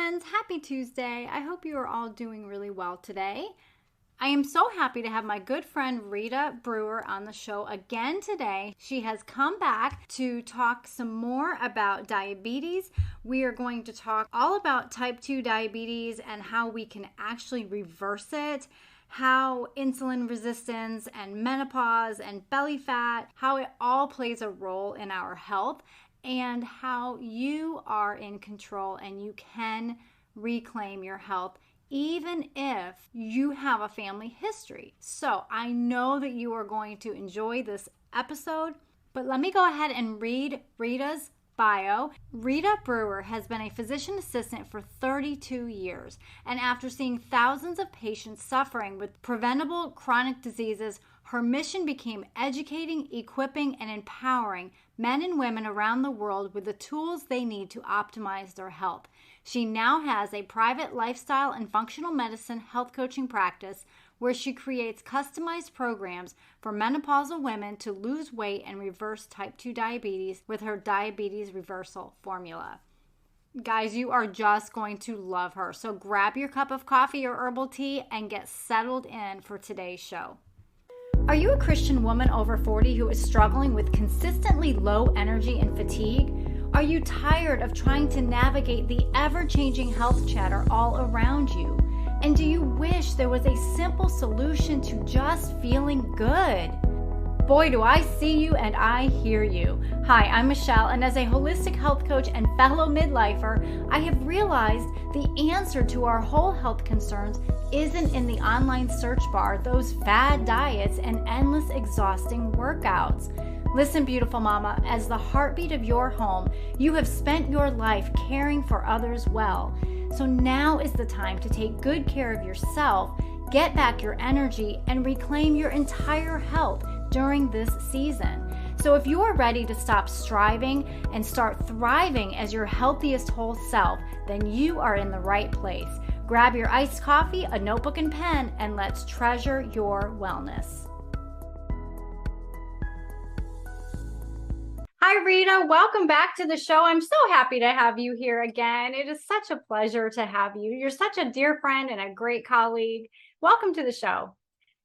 friends, happy Tuesday. I hope you are all doing really well today. I am so happy to have my good friend Rita Brewer on the show again today. She has come back to talk some more about diabetes. We are going to talk all about type 2 diabetes and how we can actually reverse it, how insulin resistance and menopause and belly fat, how it all plays a role in our health, and how you are in control and you can reclaim your health even if you have a family history. So I know that you are going to enjoy this episode, but let me go ahead and read Rita's bio. Rita Brewer has been a physician assistant for 32 years, and after seeing thousands of patients suffering with preventable chronic diseases, her mission became educating, equipping, and empowering men and women around the world with the tools they need to optimize their health. She now has a private lifestyle and functional medicine health coaching practice where she creates customized programs for menopausal women to lose weight and reverse type 2 diabetes with her diabetes reversal formula. Guys, you are just going to love her. So grab your cup of coffee or herbal tea and get settled in for today's show. Are you a Christian woman over 40 who is struggling with consistently low energy and fatigue? Are you tired of trying to navigate the ever-changing health chatter all around you? And do you wish there was a simple solution to just feeling good? Boy, do I see you and I hear you. Hi, I'm Michelle, and as a holistic health coach and fellow midlifer, I have realized the answer to our whole health concerns isn't in the online search bar, those fad diets, and endless exhausting workouts. Listen, beautiful mama, as the heartbeat of your home, you have spent your life caring for others well. So now is the time to take good care of yourself, get back your energy, and reclaim your entire health during this season. So if you are ready to stop striving and start thriving as your healthiest whole self, then you are in the right place. Grab your iced coffee, a notebook and pen, and let's treasure your wellness. Hi, Rita. Welcome back to the show. I'm so happy to have you here again. It is such a pleasure to have you. You're such a dear friend and a great colleague. Welcome to the show.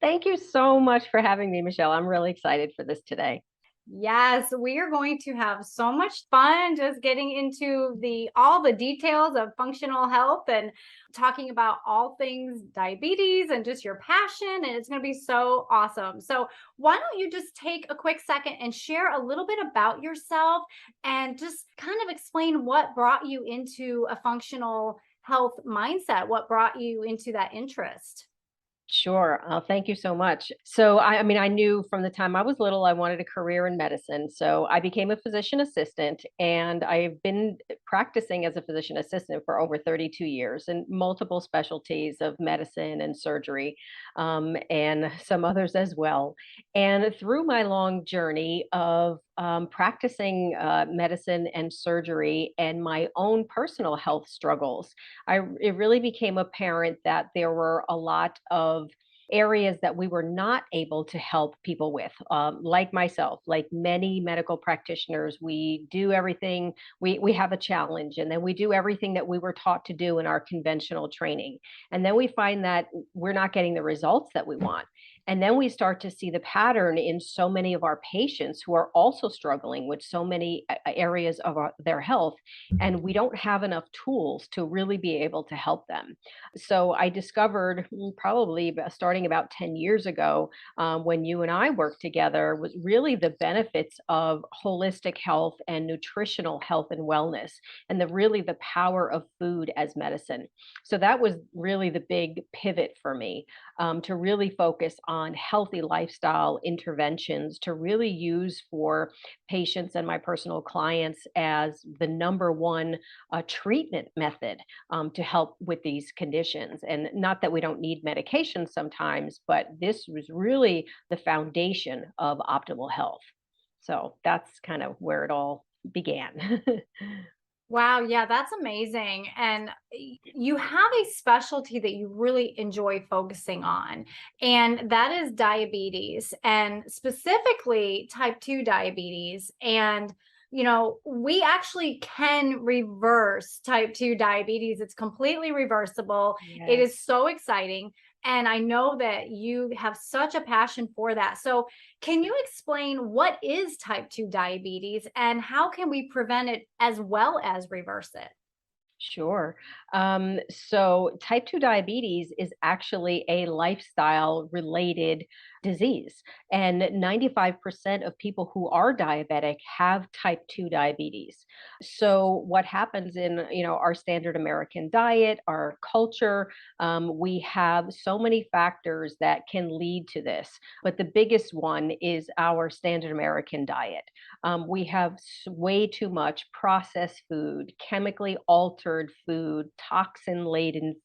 Thank you so much for having me, Michelle. I'm really excited for this today. Yes, we are going to have so much fun just getting into all the details of functional health and talking about all things diabetes and just your passion, and it's going to be so awesome. So why don't you just take a quick second and share a little bit about yourself and just kind of explain what brought you into a functional health mindset, what brought you into that interest? Sure. Thank you so much. So, I knew from the time I was little, I wanted a career in medicine. So I became a physician assistant, and I've been practicing as a physician assistant for over 32 years in multiple specialties of medicine and surgery, and some others as well. And through my long journey of practicing medicine and surgery and my own personal health struggles, it really became apparent that there were a lot of areas that we were not able to help people with, like myself, like many medical practitioners. We do everything, we have a challenge, and then we do everything that we were taught to do in our conventional training. And then we find that we're not getting the results that we want. And then we start to see the pattern in so many of our patients who are also struggling with so many areas of their health, and we don't have enough tools to really be able to help them. So I discovered probably starting about 10 years ago, when you and I worked together, was really the benefits of holistic health and nutritional health and wellness, and really the power of food as medicine. So that was really the big pivot for me, to really focus on healthy lifestyle interventions to really use for patients and my personal clients as the number one treatment method, to help with these conditions. And not that we don't need medication sometimes, but this was really the foundation of optimal health. So that's kind of where it all began. Wow, yeah, that's amazing. And you have a specialty that you really enjoy focusing on, and that is diabetes, and specifically type 2 diabetes. And we actually can reverse type 2 diabetes. It's completely reversible. It is Yes. so exciting. And I know that you have such a passion for that. So, can you explain what is type 2 diabetes and how can we prevent it as well as reverse it? Sure. So type 2 diabetes is actually a lifestyle related disease. And 95% of people who are diabetic have type 2 diabetes. So what happens in, our standard American diet, our culture, we have so many factors that can lead to this. But the biggest one is our standard American diet. We have way too much processed food, chemically altered food, toxin laden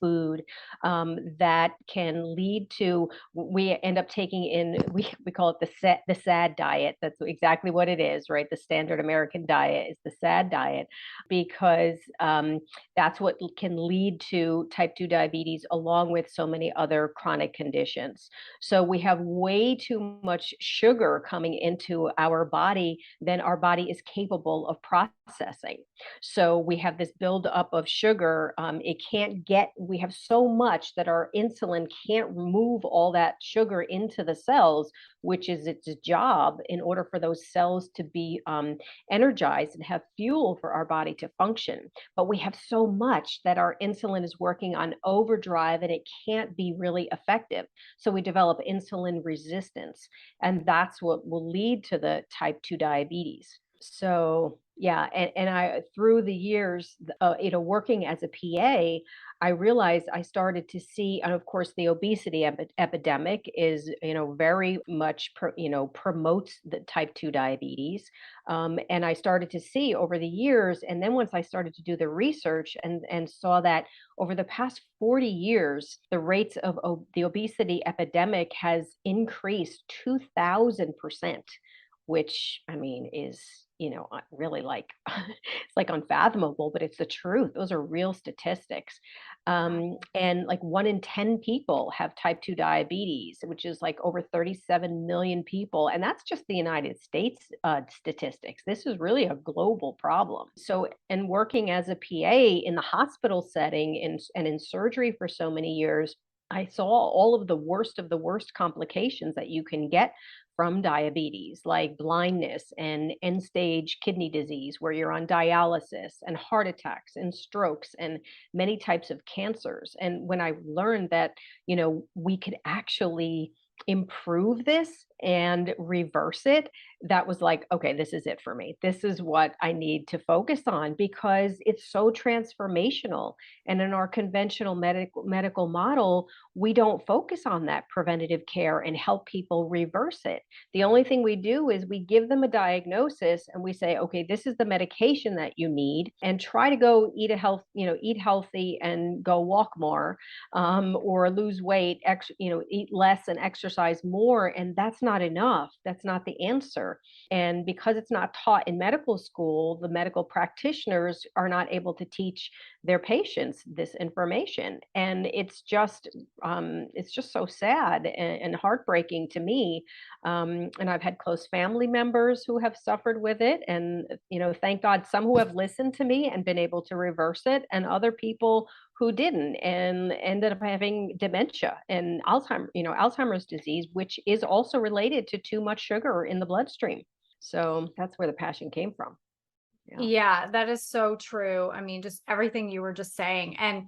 food that can lead to, we end up taking in, we call it the sad diet. That's exactly what it is, right? The standard American diet is the sad diet because that's what can lead to type 2 diabetes along with so many other chronic conditions. So we have way too much sugar coming into our body than our body is capable of processing. So we have this buildup of sugar. It can't get, we have so much that our insulin can't move all that sugar into the cells, which is its job in order for those cells to be energized and have fuel for our body to function. But we have so much that our insulin is working on overdrive and it can't be really effective. So we develop insulin resistance, and that's what will lead to the type 2 diabetes. So, yeah, and I through the years, working as a PA, I realized I started to see, and of course, the obesity epidemic is, very much, promotes the type 2 diabetes. And I started to see over the years, and then once I started to do the research and saw that over the past 40 years, the rates of the obesity epidemic has increased 2,000%, which I mean is, really like it's like unfathomable, but it's the truth. Those are real statistics. And like 1 in 10 people have type 2 diabetes, which is like over 37 million people. And that's just the United States statistics. This is really a global problem. So, and working as a PA in the hospital setting and in surgery for so many years, I saw all of the worst complications that you can get from diabetes, like blindness and end stage kidney disease, where you're on dialysis, and heart attacks and strokes and many types of cancers. And when I learned that, we could actually improve this and reverse it, that was like, okay, this is it for me. This is what I need to focus on because it's so transformational. And in our conventional medical model, we don't focus on that preventative care and help people reverse it. The only thing we do is we give them a diagnosis and we say, okay, this is the medication that you need, and try to go eat healthy and go walk more, or lose weight, eat less and exercise more. And that's not enough. That's not the answer. And because it's not taught in medical school, the medical practitioners are not able to teach their patients this information. And it's just so sad and heartbreaking to me. And I've had close family members who have suffered with it. And, thank God, some who have listened to me and been able to reverse it, and other people who didn't and ended up having dementia and Alzheimer's disease, which is also related to too much sugar in the bloodstream. So that's where the passion came from. Yeah. Yeah, that is so true. I mean, just everything you were just saying. And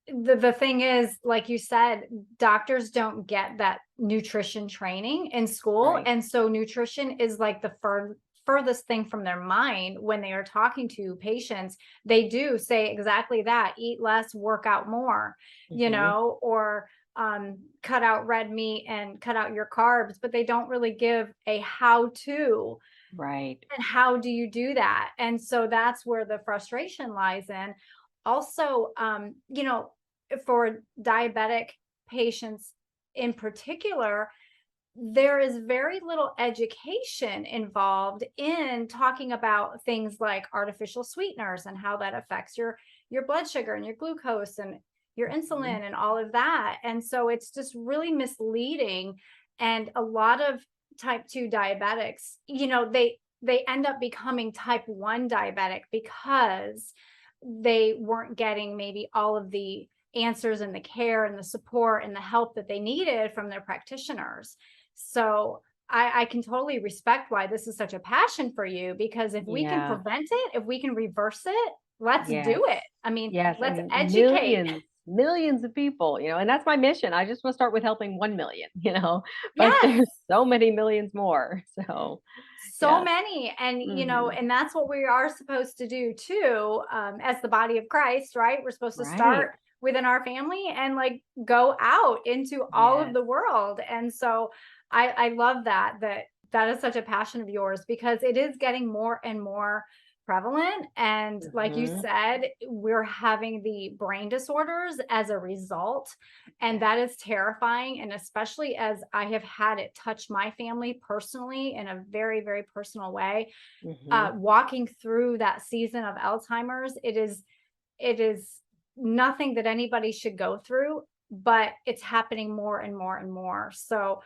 the thing is, like you said, doctors don't get that nutrition training in school. Right. And so nutrition is like the furthest thing from their mind when they are talking to patients. They do say exactly that: eat less, work out more, Hmm. or cut out red meat and cut out your carbs, but they don't really give a how to. Right. And how do you do that? And so that's where the frustration lies in. Also, for diabetic patients in particular, there is very little education involved in talking about things like artificial sweeteners and how that affects your blood sugar and your glucose and your Mhm. insulin and all of that. And so it's just really misleading. And a lot of type 2 diabetics, they end up becoming type 1 diabetic because they weren't getting maybe all of the answers and the care and the support and the help that they needed from their practitioners. So I can totally respect why this is such a passion for you, because if we can Yeah. prevent it, if we can reverse it, let's Yes. do it. I mean, Yes. I let's mean, educate. millions of people, and that's my mission. I just want to start with helping 1 million, but Yes, there's so many millions more. So, so yes. many. And Hmm. and that's what we are supposed to do too, as the body of Christ, right? We're supposed to Right. start within our family and like go out into all of Yes. the world. And so I love that is such a passion of yours, because it is getting more and more prevalent. And like you Hmm. said, we're having the brain disorders as a result. And Yes. that is terrifying. And especially as I have had it touch my family personally in a very, very personal way, Hmm. walking through that season of Alzheimer's, it is nothing that anybody should go through, but it's happening more and more and more. So,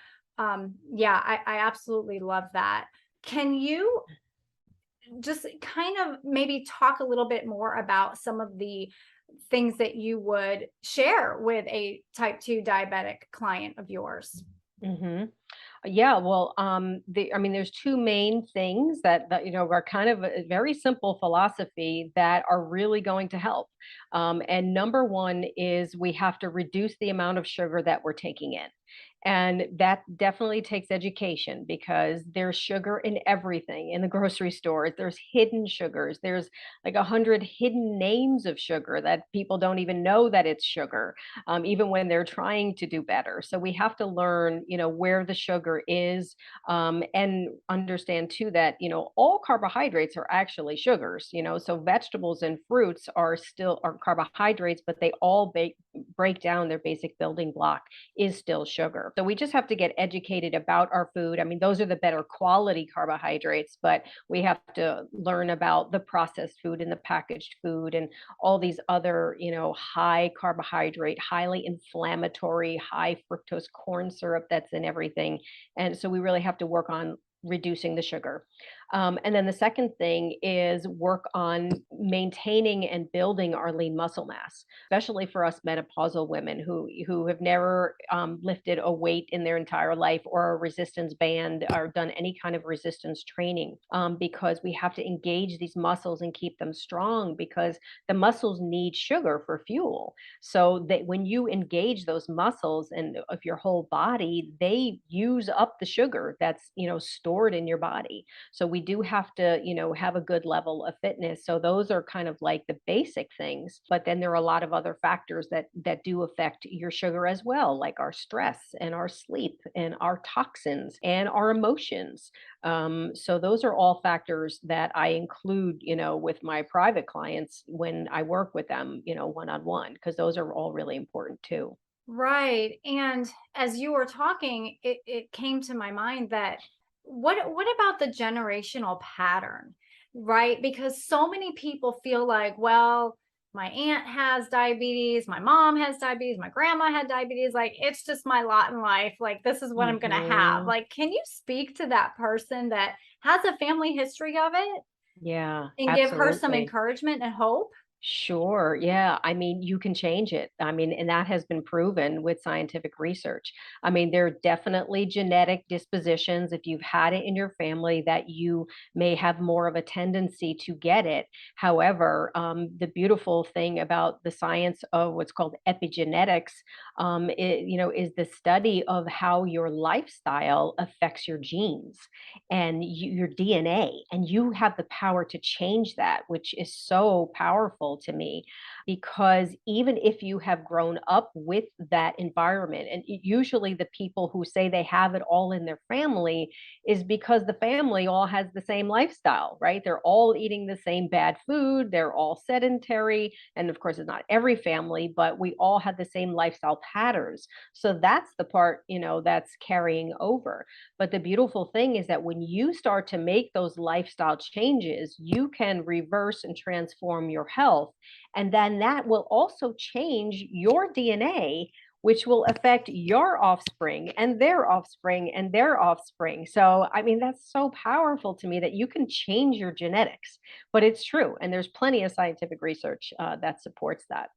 yeah, I absolutely love that. Can you just kind of maybe talk a little bit more about some of the things that you would share with a type 2 diabetic client of yours? Hmm. Yeah, well, I mean, there's two main things that are kind of a very simple philosophy that are really going to help. And number one is we have to reduce the amount of sugar that we're taking in. And that definitely takes education, because there's sugar in everything in the grocery stores. There's hidden sugars. There's like 100 hidden names of sugar that people don't even know that it's sugar, even when they're trying to do better. So we have to learn, where the sugar is, and understand too that, all carbohydrates are actually sugars, so vegetables and fruits are carbohydrates, but they all break down their basic building block is still sugar. So we just have to get educated about our food. I mean, those are the better quality carbohydrates, but we have to learn about the processed food and the packaged food and all these other, high carbohydrate, highly inflammatory, high fructose corn syrup that's in everything. And so we really have to work on reducing the sugar. And then the second thing is work on maintaining and building our lean muscle mass, especially for us menopausal women who have never lifted a weight in their entire life, or a resistance band, or done any kind of resistance training, because we have to engage these muscles and keep them strong, because the muscles need sugar for fuel. So that when you engage those muscles and of your whole body, they use up the sugar that's stored in your body. So we do have to, have a good level of fitness. So those are kind of like the basic things, but then there are a lot of other factors that do affect your sugar as well, like our stress and our sleep and our toxins and our emotions. So those are all factors that I include, with my private clients when I work with them, one on one, because those are all really important too. Right. And as you were talking, it came to my mind that what about the generational pattern, right? Because so many people feel like, well, my aunt has diabetes, my mom has diabetes, my grandma had diabetes, like it's just my lot in life. Like this is what I'm going to have. Hmm. Like, can you speak to that person that has a family history of it Yeah, and give her some absolutely. encouragement and hope? Sure. Yeah. I mean, you can change it. I mean, and that has been proven with scientific research. I mean, there are definitely genetic dispositions, if you've had it in your family, that you may have more of a tendency to get it. However, the beautiful thing about the science of what's called epigenetics, is the study of how your lifestyle affects your genes and your DNA, and you have the power to change that, which is so powerful to me, because even if you have grown up with that environment, and usually the people who say they have it all in their family is because the family all has the same lifestyle, right? They're all eating the same bad food, they're all sedentary, and of course it's not every family, but we all have the same lifestyle patterns. So that's the part, that's carrying over. But the beautiful thing is that when you start to make those lifestyle changes, you can reverse and transform your health. And then that will also change your DNA, which will affect your offspring and their offspring and their offspring. So, I mean, that's so powerful to me that you can change your genetics, but it's true. And there's plenty of scientific research that supports that.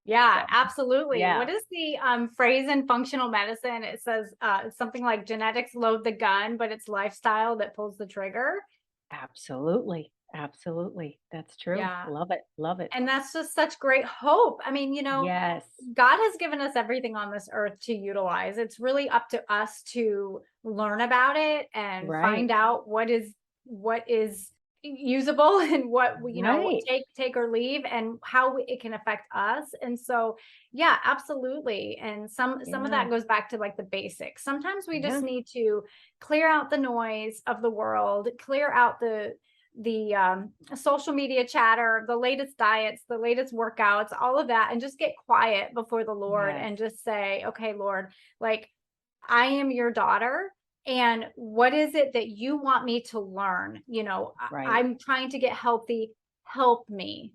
Yeah, So, absolutely. yeah, What is the phrase in functional medicine? It says something like genetics load the gun, but it's lifestyle that pulls the trigger. absolutely. Absolutely. That's true. Yeah. Love it. Love it. And that's just such great hope. I mean, Yes. God has given us everything on this earth to utilize. It's really up to us to learn about it and Right. find out what is usable and what Right. take or leave and how it can affect us. And so, yeah, absolutely. And some of Yeah. that goes back to like the basics. Sometimes we just Yeah. need to clear out the noise of the world, clear out the social media chatter, the latest diets, the latest workouts, all of that, and just get quiet before the Lord Yes. and just say, okay, Lord, like I am your daughter. And what is it that you want me to learn? Right. I'm trying to get healthy. Help me.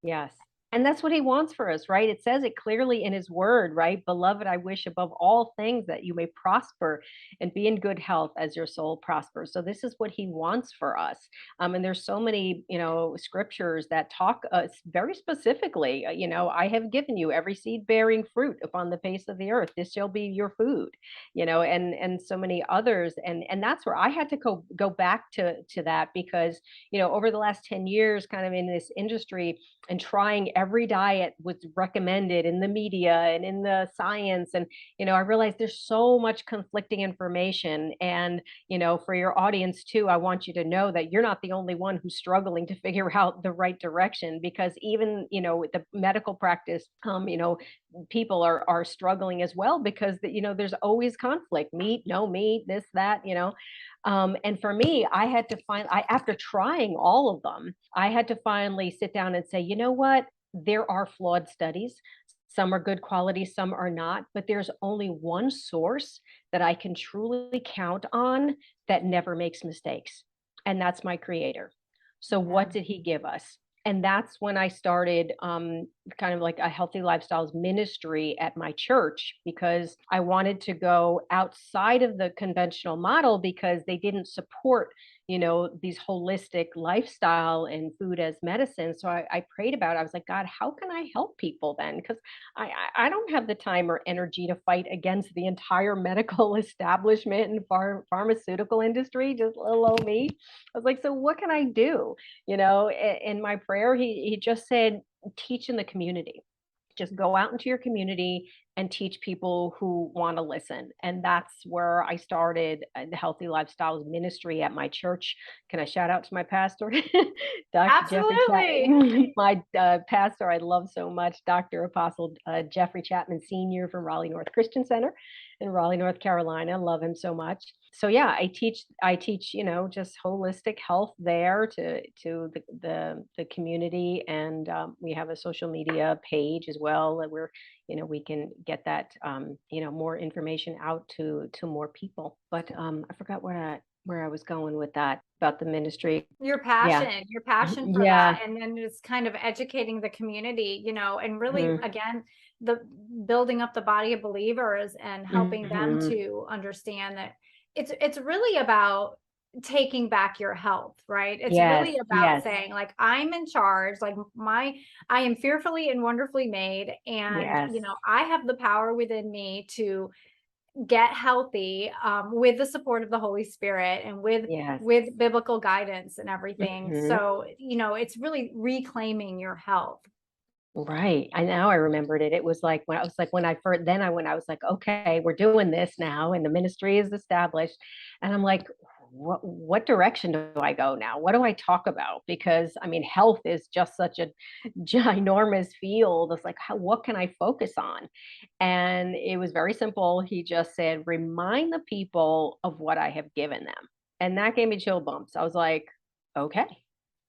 Yes. And that's what he wants for us, right? It says it clearly in his word, right? Beloved, I wish above all things that you may prosper and be in good health as your soul prospers. So this is what he wants for us. And there's so many, scriptures that talk very specifically, I have given you every seed bearing fruit upon the face of the earth. This shall be your food, and so many others. And that's where I had to go back to that because, over the last 10 years, kind of in this industry, and trying every diet was recommended in the media and in the science. And I realized there's so much conflicting information. And for your audience too, I want you to know that you're not the only one who's struggling to figure out the right direction, because even with the medical practice, people are struggling as well, because there's always conflict: meat, no meat, this, that. And for me, after trying all of them, I had to finally sit down and say, you know what? There are flawed studies. Some are good quality, some are not, but there's only one source that I can truly count on that never makes mistakes. And that's my creator. So what Amen. did he give us? And that's when I started kind of like a healthy lifestyles ministry at my church, because I wanted to go outside of the conventional model because they didn't support, these holistic lifestyle and food as medicine. So I prayed about it. I was like, God, how can I help people then? Because I don't have the time or energy to fight against the entire medical establishment and pharmaceutical industry, just little old me. I was like, so what can I do? In my prayer, he just said, teach in the community. Just go out into your community and teach people who want to listen. And that's where I started the Healthy Lifestyles Ministry at my church. Can I shout out to my pastor, Dr. Jeffrey Absolutely. Chapman, my pastor I love so much, Dr. Apostle Jeffrey Chapman Sr. from Raleigh North Christian Center in Raleigh, North Carolina. Love him so much. So yeah, I teach, just holistic health there to the community. And we have a social media page as well where we can get that more information out to more people. But I forgot where I was going with that about the ministry. Your Yeah. passion for Yeah. that, and then just kind of educating the community, and really, Hmm. again, the building up the body of believers and helping them Hmm. to understand that it's really about taking back your health, right? It's Yes. really about Yes. saying, like, I'm in charge, like I am fearfully and wonderfully made, and Yes. I have the power within me to get healthy, with the support of the Holy Spirit and with Yes. biblical guidance and everything. Hmm. So, it's really reclaiming your health. Right. I remembered it. It was like when I first then I when I was like, okay, we're doing this now and the ministry is established. And I'm like, what direction do I go now? What do I talk about? Because I mean, health is just such a ginormous field. It's like, what can I focus on? And it was very simple. He just said, remind the people of what I have given them. And that gave me chill bumps. I was like, okay.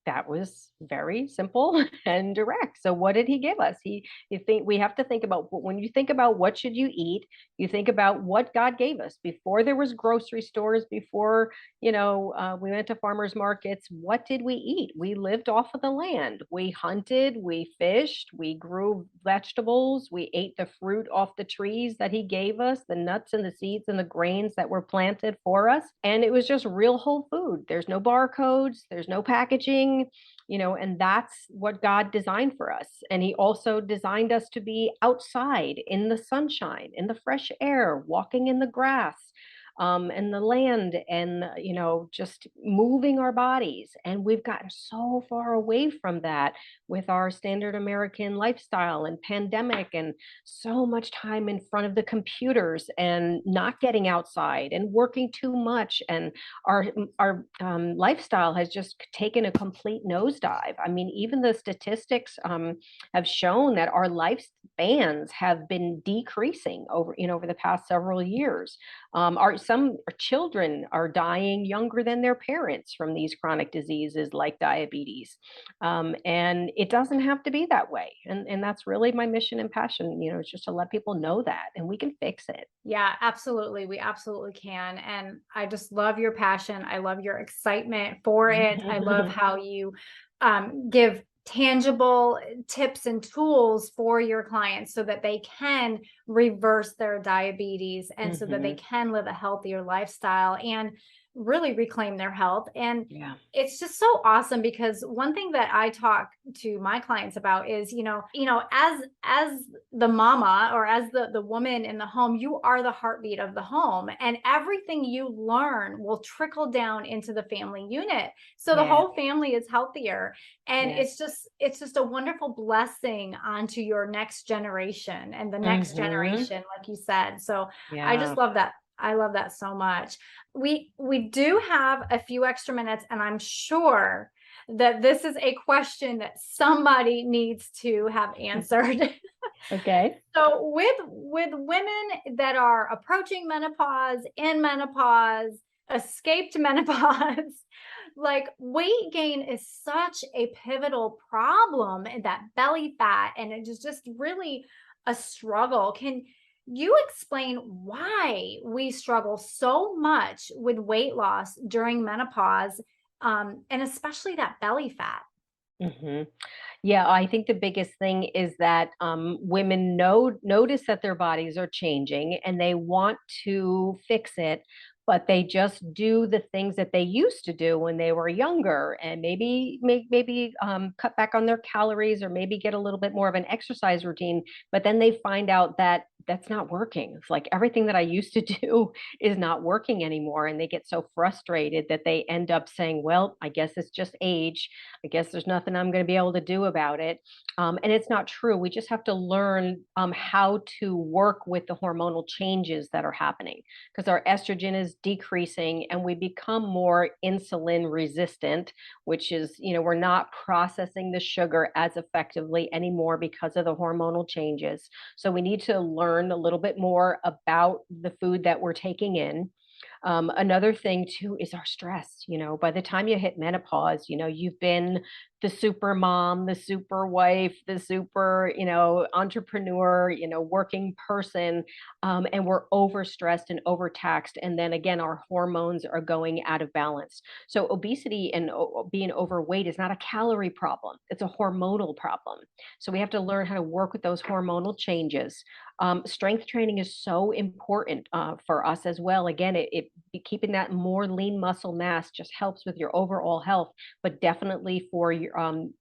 that was very simple and direct. So what did he give us? You think we have to think about when you think about what should you eat, you think about what God gave us before there was grocery stores, before, we went to farmers markets. What did we eat? We lived off of the land. We hunted, we fished, we grew vegetables, we ate the fruit off the trees that he gave us, the nuts and the seeds and the grains that were planted for us. And it was just real whole food. There's no barcodes, there's no packaging, and that's what God designed for us. And he also designed us to be outside in the sunshine, in the fresh air, walking in the grass, and the land, and just moving our bodies. And we've gotten so far away from that with our standard American lifestyle and pandemic, and so much time in front of the computers and not getting outside and working too much. And our lifestyle has just taken a complete nosedive. I mean, even the statistics have shown that our lifespans have been decreasing over the past several years. Our children are dying younger than their parents from these chronic diseases like diabetes. And it doesn't have to be that way. And that's really my mission and passion, is just to let people know that, and we can fix it. Yeah, absolutely. We absolutely can. And I just love your passion. I love your excitement for it. I love how you give tangible tips and tools for your clients so that they can reverse their diabetes and so that they can live a healthier lifestyle and really reclaim their health. And Yeah. it's just so awesome because one thing that I talk to my clients about is, as the mama or as the woman in the home, you are the heartbeat of the home, and everything you learn will trickle down into the family unit. So the Yeah. whole family is healthier. And Yeah. it's just a wonderful blessing onto your next generation and the next generation, like you said. So I Yeah. just love that. I love that so much. We do have a few extra minutes, and I'm sure that this is a question that somebody needs to have answered. Okay. So with women that are approaching menopause, in menopause, escaped menopause, like weight gain is such a pivotal problem in that belly fat, and it is just really a struggle. Can you explain why we struggle so much with weight loss during menopause, and especially that belly fat? hmm Yeah, I think the biggest thing is that women notice that their bodies are changing and they want to fix it, but they just do the things that they used to do when they were younger, and maybe cut back on their calories, or maybe get a little bit more of an exercise routine. But then they find out that that's not working. It's like everything that I used to do is not working anymore, and they get so frustrated that they end up saying, "Well, I guess it's just age. I guess there's nothing I'm going to be able to do about it." And it's not true. We just have to learn how to work with the hormonal changes that are happening, because our estrogen is decreasing and we become more insulin resistant, which is, we're not processing the sugar as effectively anymore because of the hormonal changes. So we need to learn a little bit more about the food that we're taking in. Another thing too is our stress. By the time you hit menopause, you've been the super mom, the super wife, the super, entrepreneur, working person, and we're overstressed and overtaxed. And then again, our hormones are going out of balance. So obesity and being overweight is not a calorie problem; it's a hormonal problem. So we have to learn how to work with those hormonal changes. Strength training is so important for us as well. Again, keeping that more lean muscle mass just helps with your overall health, but definitely for your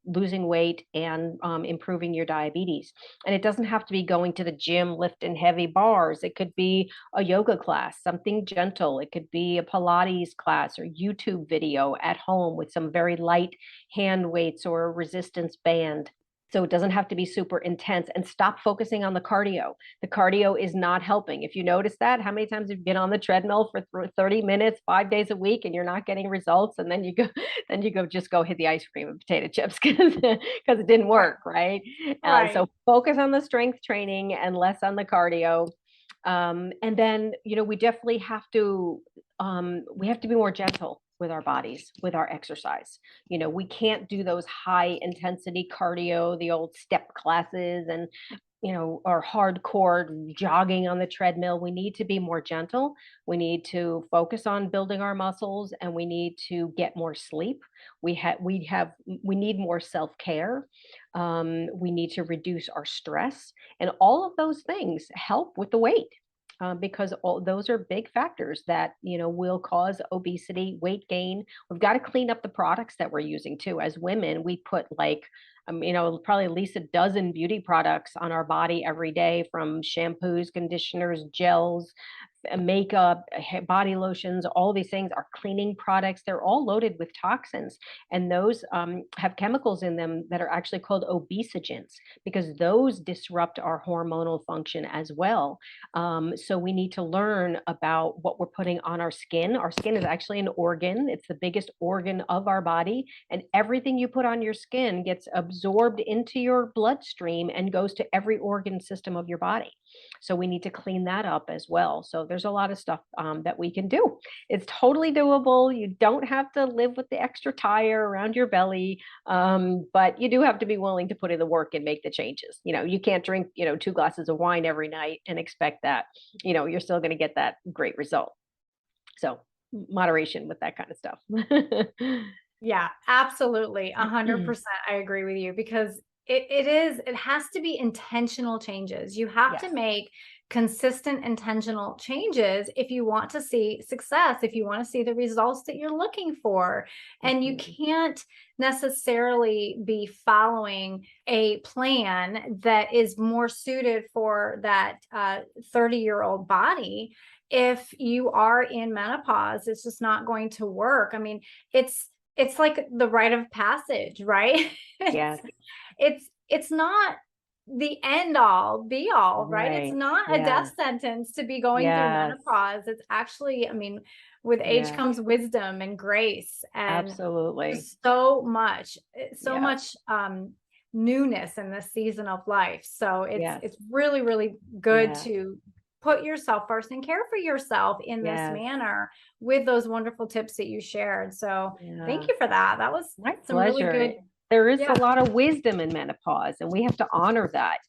losing weight and improving your diabetes. And it doesn't have to be going to the gym, lifting heavy bars. It could be a yoga class, something gentle. It could be a Pilates class or YouTube video at home with some very light hand weights or a resistance band. So it doesn't have to be super intense, and stop focusing on the cardio. The cardio is not helping. If you notice that, how many times have you been on the treadmill for 30 minutes, 5 days a week, and you're not getting results? And then you go, just go hit the ice cream and potato chips because it didn't work, right? Right. So focus on the strength training and less on the cardio. And then, we definitely have to be more gentle with our bodies, with our exercise. We can't do those high intensity cardio, the old step classes, and or hardcore jogging on the treadmill. We need to be more gentle. We need to focus on building our muscles, and we need to get more sleep. We need more self-care. We need to reduce our stress, and all of those things help with the weight. Because all those are big factors that will cause obesity, weight gain. We've got to clean up the products that we're using too. As women, we put like probably at least a dozen beauty products on our body every day, from shampoos, conditioners, gels, makeup, body lotions. All these things are cleaning products. They're all loaded with toxins, and those have chemicals in them that are actually called obesogens, because those disrupt our hormonal function as well. So we need to learn about what we're putting on our skin. Our skin is actually an organ. It's the biggest organ of our body, and everything you put on your skin gets absorbed into your bloodstream and goes to every organ system of your body. So we need to clean that up as well. So there's a lot of stuff that we can do. It's totally doable. You don't have to live with the extra tire around your belly, but you do have to be willing to put in the work and make the changes. You can't drink 2 glasses of wine every night and expect that you're still going to get that great result. So moderation with that kind of stuff. Yeah, absolutely. 100%. I agree with you, because it has to be intentional changes. You have to Yes. make consistent intentional changes if you want to see success, if you want to see the results that you're looking for. And you can't necessarily be following a plan that is more suited for that 30-year-old body. If you are in menopause, it's just not going to work. I mean, it's like the rite of passage, right? Yes. It's not the end all be all, right? It's Right. not a Yeah. death sentence to be going through Yes. menopause. It's actually, I mean, with age Yes. comes wisdom and grace, and Absolutely. just so Yes. much newness in this season of life. So Yes. it's really, really good Yes. to put yourself first and care for yourself in this Yes. manner with those wonderful tips that you shared. So thank Yeah. you for that. That was My some really pleasure. good. There is a Yeah. lot of wisdom in menopause, and we have to honor that.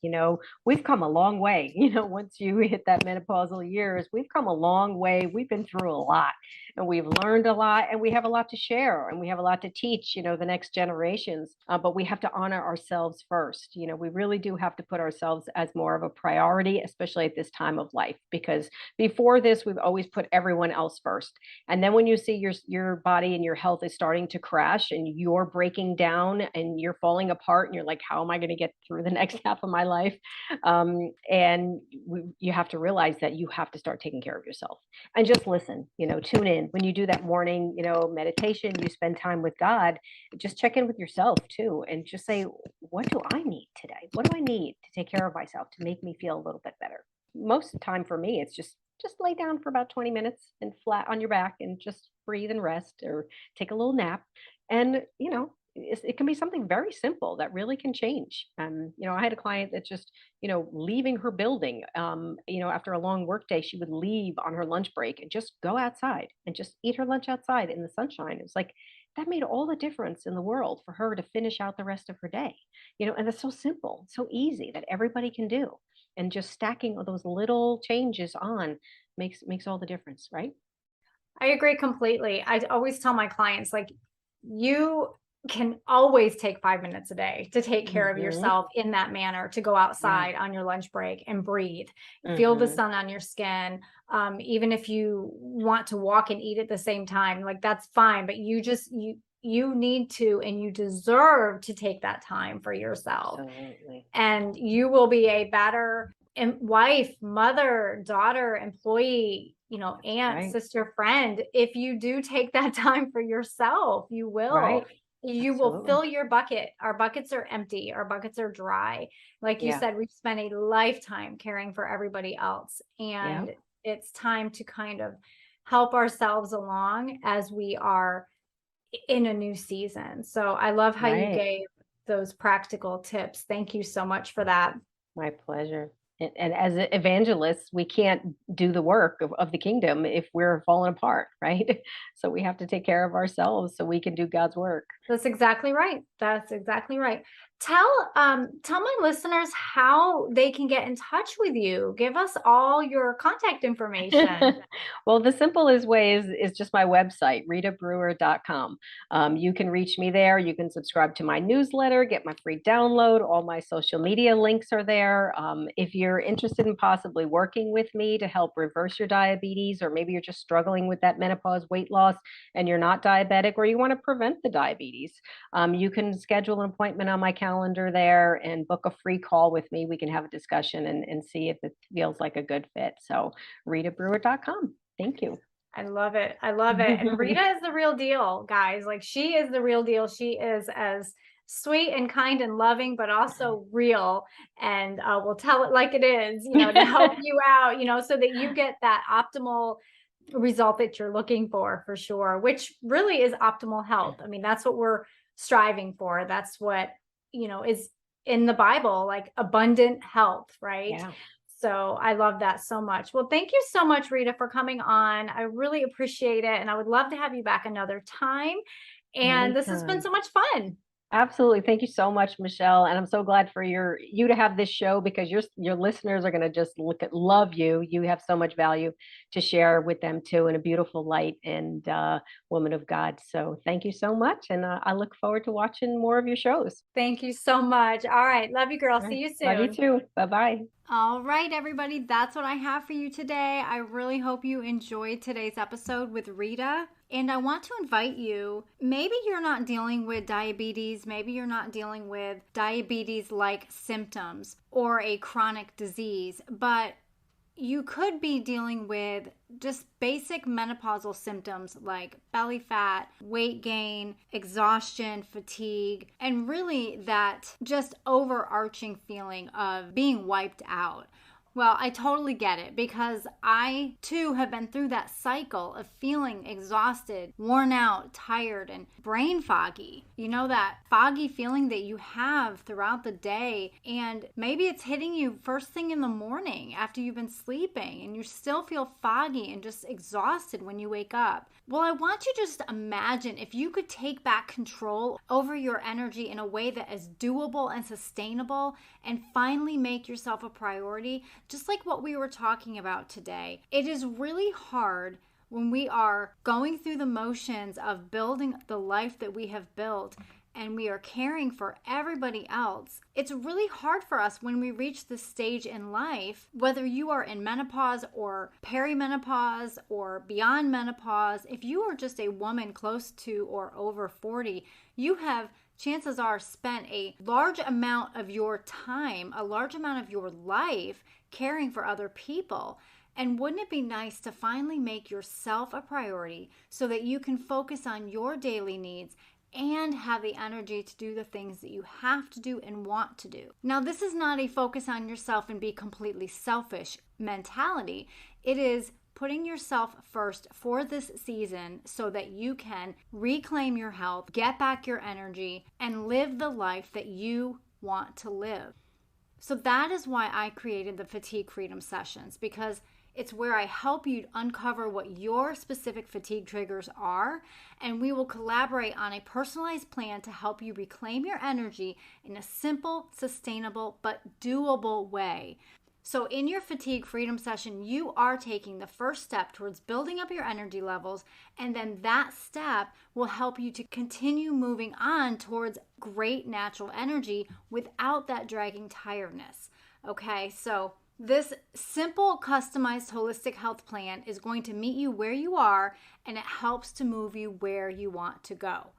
We've come a long way. Once you hit that menopausal years, we've come a long way. We've been through a lot, and we've learned a lot, and we have a lot to share, and we have a lot to teach, the next generations. But we have to honor ourselves first. We really do have to put ourselves as more of a priority, especially at this time of life, because before this, we've always put everyone else first. And then when you see your body and your health is starting to crash, and you're breaking down and you're falling apart, and you're like, how am I going to get through the next half of my life? You have to realize that you have to start taking care of yourself, and just listen, tune in when you do that morning, meditation, you spend time with God. Just check in with yourself too, and just say, what do I need today? What do I need to take care of myself to make me feel a little bit better? Most of the time for me, it's just lay down for about 20 minutes and flat on your back and just breathe and rest, or take a little nap. And it can be something very simple that really can change. I had a client that just leaving her building, after a long work day, she would leave on her lunch break and just go outside and just eat her lunch outside in the sunshine. It was like that made all the difference in the world for her to finish out the rest of her day. And it's so simple, so easy, that everybody can do. And just stacking all those little changes on makes all the difference, right? I agree completely. I always tell my clients, like, you can always take 5 minutes a day to take care of Hmm. yourself in that manner, to go Yeah. outside on your lunch break and breathe, feel the Hmm. sun on your skin. Even if you want to walk and eat at the same time, like, that's fine, but you need to, and you deserve to take that time for yourself, Absolutely. and you will be a better wife, mother, daughter, employee, aunt, Right. sister, friend. If you do take that time for yourself, Right. you will Absolutely. fill your bucket. Our buckets are empty. Our buckets are dry. Like you Yeah. said, we've spent a lifetime caring for everybody else. Yeah. And it's time to kind of help ourselves along as we are in a new season. So I love how you Right. gave those practical tips. Thank you so much for that. My pleasure. And as evangelists, we can't do the work of the kingdom if we're falling apart, right? So we have to take care of ourselves so we can do God's work. That's exactly right. That's exactly right. Tell my listeners how they can get in touch with you. Give us all your contact information. Well, the simplest way is just my website, ritabrewer.com. You can reach me there. You can subscribe to my newsletter, get my free download. All my social media links are there. If you're interested in possibly working with me to help reverse your diabetes, or maybe you're just struggling with that menopause weight loss and you're not diabetic, or you want to prevent the diabetes, you can schedule an appointment on my calendar there and book a free call with me. We can have a discussion and see if it feels like a good fit. So ritabrewer.com. Thank you. I love it. I love it. And Rita is the real deal, guys. Like, she is the real deal. She is as sweet and kind and loving, but also real. And will tell it like it is, to help you out, so that you get that optimal result that you're looking for sure, which really is optimal health. I mean, that's what we're striving for. That's what, is in the Bible, like abundant health, right? Yeah. So I love that so much. Well, thank you so much, Rita, for coming on. I really appreciate it. And I would love to have you back another time. And this has been so much fun. Absolutely. Thank you so much, Michelle. And I'm so glad for you to have this show, because your listeners are going to just love you. You have so much value to share with them too, in a beautiful light and woman of God. So thank you so much. And I look forward to watching more of your shows. Thank you so much. All right. Love you, girl. All right. See you soon. Love you too. Bye-bye. All right, everybody, that's what I have for you today. I really hope you enjoyed today's episode with Rita. And I want to invite you, maybe you're not dealing with diabetes, maybe you're not dealing with diabetes-like symptoms or a chronic disease, but you could be dealing with just basic menopausal symptoms like belly fat, weight gain, exhaustion, fatigue, and really that just overarching feeling of being wiped out. Well, I totally get it, because I too have been through that cycle of feeling exhausted, worn out, tired, and brain foggy. That foggy feeling that you have throughout the day, and maybe it's hitting you first thing in the morning after you've been sleeping and you still feel foggy and just exhausted when you wake up. Well, I want you to just imagine if you could take back control over your energy in a way that is doable and sustainable, and finally make yourself a priority, just like what we were talking about today. It is really hard when we are going through the motions of building the life that we have built and we are caring for everybody else. It's really hard for us when we reach this stage in life, whether you are in menopause or perimenopause or beyond menopause. If you are just a woman close to or over 40, you have, chances are, spent a large amount of your time, a large amount of your life caring for other people. And wouldn't it be nice to finally make yourself a priority so that you can focus on your daily needs and have the energy to do the things that you have to do and want to do? Now, this is not a focus on yourself and be completely selfish mentality. It is putting yourself first for this season so that you can reclaim your health, get back your energy, and live the life that you want to live. So that is why I created the Fatigue Freedom Sessions, because it's where I help you uncover what your specific fatigue triggers are, and we will collaborate on a personalized plan to help you reclaim your energy in a simple, sustainable, but doable way. So in your Fatigue Freedom Session, you are taking the first step towards building up your energy levels, and then that step will help you to continue moving on towards great natural energy without that dragging tiredness. Okay, so this simple, customized, holistic health plan is going to meet you where you are, and it helps to move you where you want to go.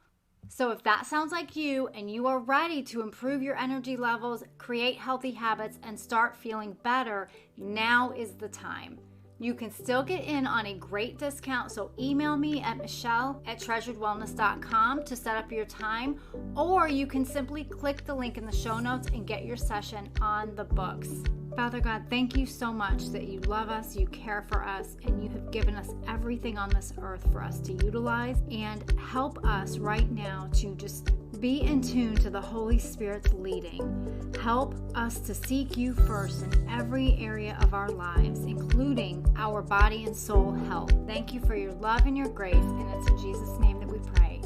So if that sounds like you and you are ready to improve your energy levels, create healthy habits, and start feeling better, now is the time. You can still get in on a great discount, so email me at michelle@treasuredwellness.com to set up your time, or you can simply click the link in the show notes and get your session on the books. Father God, thank you so much that you love us, you care for us, and you have given us everything on this earth for us to utilize, and help us right now to just Be in tune to the Holy Spirit's leading. Help us to seek you first in every area of our lives, including our body and soul health. Thank you for your love and your grace, and it's in Jesus' name that we pray.